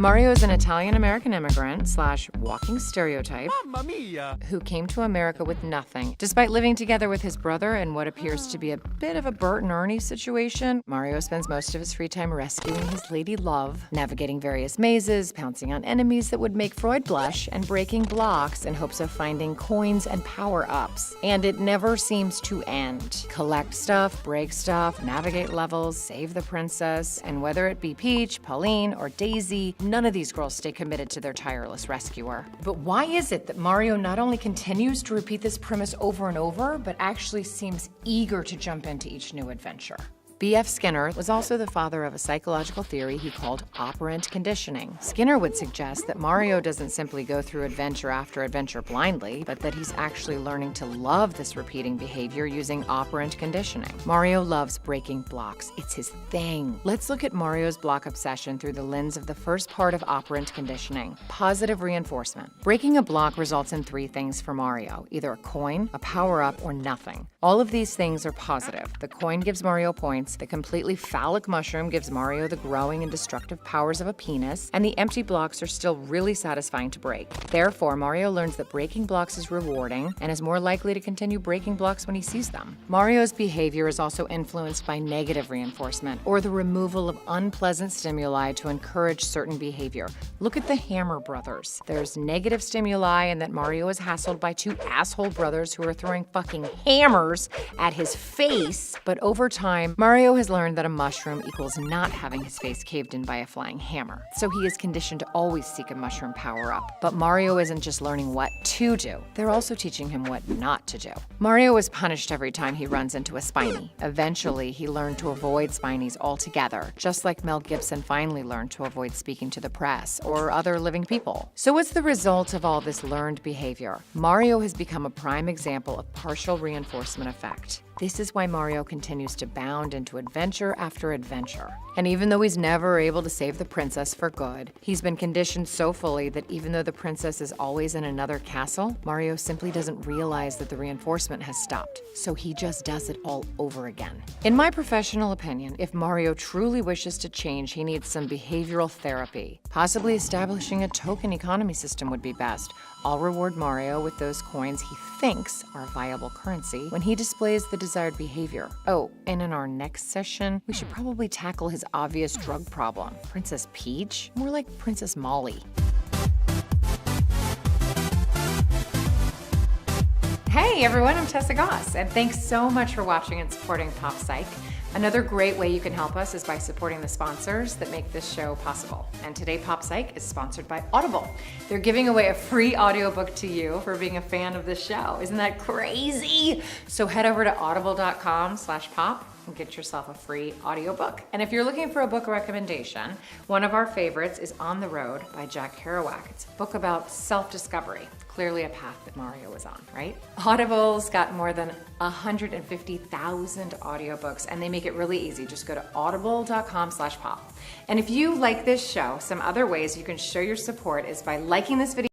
Mario is an Italian-American immigrant / walking stereotype Mamma mia! who came to America with nothing. Despite living together with his brother in what appears to be a bit of a Bert and Ernie situation, Mario spends most of his free time rescuing his lady love, navigating various mazes, pouncing on enemies that would make Freud blush, and breaking blocks in hopes of finding coins and power-ups. And it never seems to end. Collect stuff, break stuff, navigate levels, save the princess, and whether it be Peach, Pauline, or Daisy, none of these girls stay committed to their tireless rescuer. But why is it that Mario not only continues to repeat this premise over and over, but actually seems eager to jump into each new adventure? B.F. Skinner was also the father of a psychological theory he called operant conditioning. Skinner would suggest that Mario doesn't simply go through adventure after adventure blindly, but that he's actually learning to love this repeating behavior using operant conditioning. Mario loves breaking blocks. It's his thing. Let's look at Mario's block obsession through the lens of the first part of operant conditioning, positive reinforcement. Breaking a block results in three things for Mario, either a coin, a power-up, or nothing. All of these things are positive. The coin gives Mario points, the completely phallic mushroom gives Mario the growing and destructive powers of a penis, and the empty blocks are still really satisfying to break. Therefore, Mario learns that breaking blocks is rewarding and is more likely to continue breaking blocks when he sees them. Mario's behavior is also influenced by negative reinforcement, or the removal of unpleasant stimuli to encourage certain behavior. Look at the Hammer brothers. There's negative stimuli in that Mario is hassled by two asshole brothers who are throwing fucking hammers at his face, but over time, Mario has learned that a mushroom equals not having his face caved in by a flying hammer. So he is conditioned to always seek a mushroom power-up. But Mario isn't just learning what to do. They're also teaching him what not to do. Mario is punished every time he runs into a Spiny. Eventually, he learned to avoid Spinies altogether, just like Mel Gibson finally learned to avoid speaking to the press or other living people. So what's the result of all this learned behavior? Mario has become a prime example of partial reinforcement effect. This is why Mario continues to bound into adventure after adventure. And even though he's never able to save the princess for good, he's been conditioned so fully that even though the princess is always in another castle, Mario simply doesn't realize that the reinforcement has stopped. So he just does it all over again. In my professional opinion, if Mario truly wishes to change, he needs some behavioral therapy. Possibly establishing a token economy system would be best. I'll reward Mario with those coins he thinks are a viable currency when he displays the desired behavior. Oh, and in our next session, we should probably tackle his obvious drug problem. Princess Peach? More like Princess Molly. Hey everyone, I'm Tessa Goss, and thanks so much for watching and supporting Pop Psych. Another great way you can help us is by supporting the sponsors that make this show possible. And today Pop Psych is sponsored by Audible. They're giving away a free audiobook to you for being a fan of this show. Isn't that crazy? So head over to audible.com/pop and get yourself a free audiobook. And if you're looking for a book recommendation, one of our favorites is On the Road by Jack Kerouac. It's a book about self-discovery. Clearly a path that Mario was on, right? Audible's got more than 150,000 audiobooks, and they make it really easy. Just go to audible.com/pop. And if you like this show, some other ways you can show your support is by liking this video